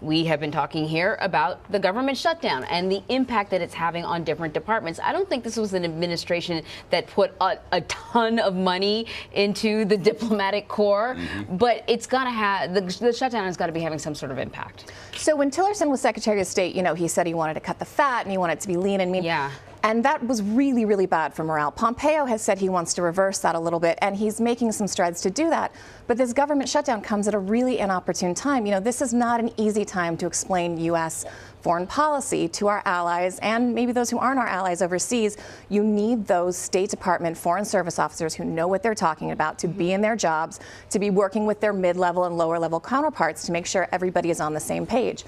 we have been talking here about the government shutdown and the impact that it's having on different departments. I don't think this was an administration that put a ton of money into the diplomatic corps, but it's got to have, the shutdown has got to be having some sort of impact. So when Tillerson was Secretary of State, you know, he said he wanted to cut the fat and he wanted it to be lean and mean. Yeah. And that was really, really bad for morale. Pompeo has said he wants to reverse that a little bit, and he's making some strides to do that. But this government shutdown comes at a really inopportune time. You know, this is not an easy time to explain U.S. foreign policy to our allies and maybe those who aren't our allies overseas. You need those State Department Foreign Service officers who know what they're talking about to be in their jobs, to be working with their mid-level and lower-level counterparts to make sure everybody is on the same page.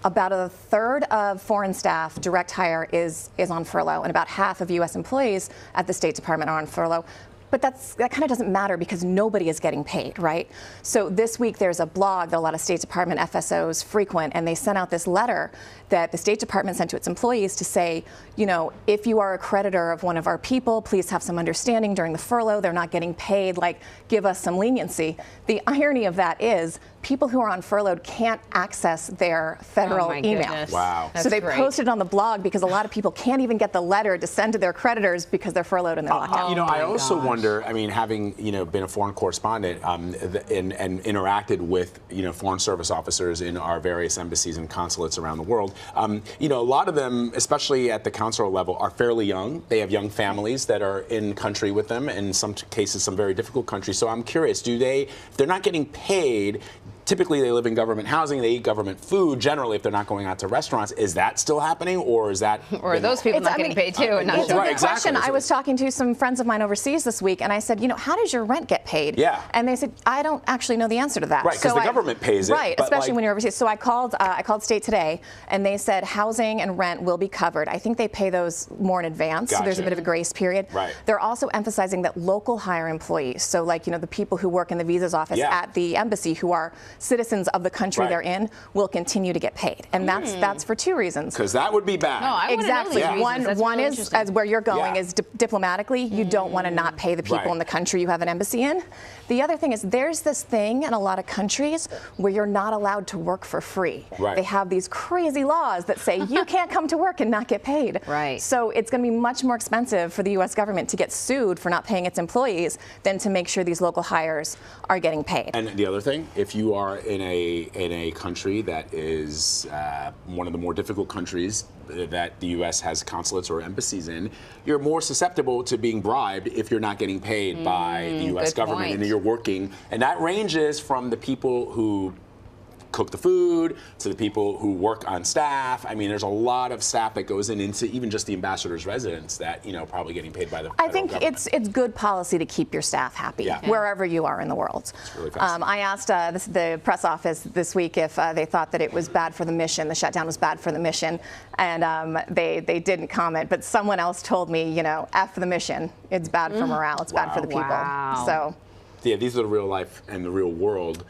About a third of foreign staff, direct hire, is on furlough, and about half of U.S. employees at the State Department are on furlough. But that kind of doesn't matter because nobody is getting paid, right? So this week there's a blog that a lot of State Department FSOs frequent, and they sent out this letter that the State Department sent to its employees to say, you know, if you are a creditor of one of our people, please have some understanding during the furlough. They're not getting paid, like, give us some leniency. The irony of that is people who are on furlough can't access their federal email. Wow. So they posted on the blog because a lot of people can't even get the letter to send to their creditors because they're furloughed and they're locked out. You know, I also wonder, I mean, having, you know, been a foreign correspondent and interacted with, you know, foreign service officers in our various embassies and consulates around the world, you know, a lot of them, especially at the consular level, are fairly young. They have young families that are in country with them, in some cases, some very difficult countries. So I'm curious, if they're not getting paid, typically they live in government housing, they eat government food, generally, if they're not going out to restaurants. Is that still happening, or is that... Or are those people not getting paid, too? It's a good question. I was talking to some friends of mine overseas this week, and I said, you know, how does your rent get paid? Yeah. And they said, I don't actually know the answer to that. Right, because the government pays it. Right, especially when you're overseas. So I called State Today, and they said housing and rent will be covered. I think they pay those more in advance, so there's a bit of a grace period. Right. They're also emphasizing that local hire employees, so like, you know, the people who work in the visas office at the embassy who are citizens of the country they're in will continue to get paid, and that's for two reasons. Because that would be bad. No, I exactly. One really is, as where you're going, is diplomatically, you don't want to not pay the people in the country you have an embassy in. The other thing is there's this thing in a lot of countries where you're not allowed to work for free. Right. They have these crazy laws that say you can't come to work and not get paid. Right. So it's going to be much more expensive for the U.S. government to get sued for not paying its employees than to make sure these local hires are getting paid. And the other thing, if you are in a country that is one of the more difficult countries that the U.S. has consulates or embassies in, you're more susceptible to being bribed if you're not getting paid by the U.S. government and you're working. And that ranges from the people who cook the food to the people who work on staff. I mean, there's a lot of staff that goes into even just the ambassador's residence that, you know, probably getting paid by the federal government. it's good policy to keep your staff happy wherever you are in the world. It's really fascinating. I asked the press office this week if they thought that it was bad for the mission, the shutdown was bad for the mission, and they didn't comment, but someone else told me, you know, F the mission, it's bad for morale, it's bad for the people. So. Yeah, these are the real life and the real world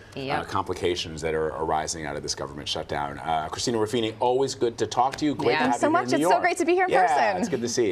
complications that are arising out of this government shutdown. Christina Ruffini, always good to talk to you. Great to have you here in New York. It's so great to be here in person. It's good to see you.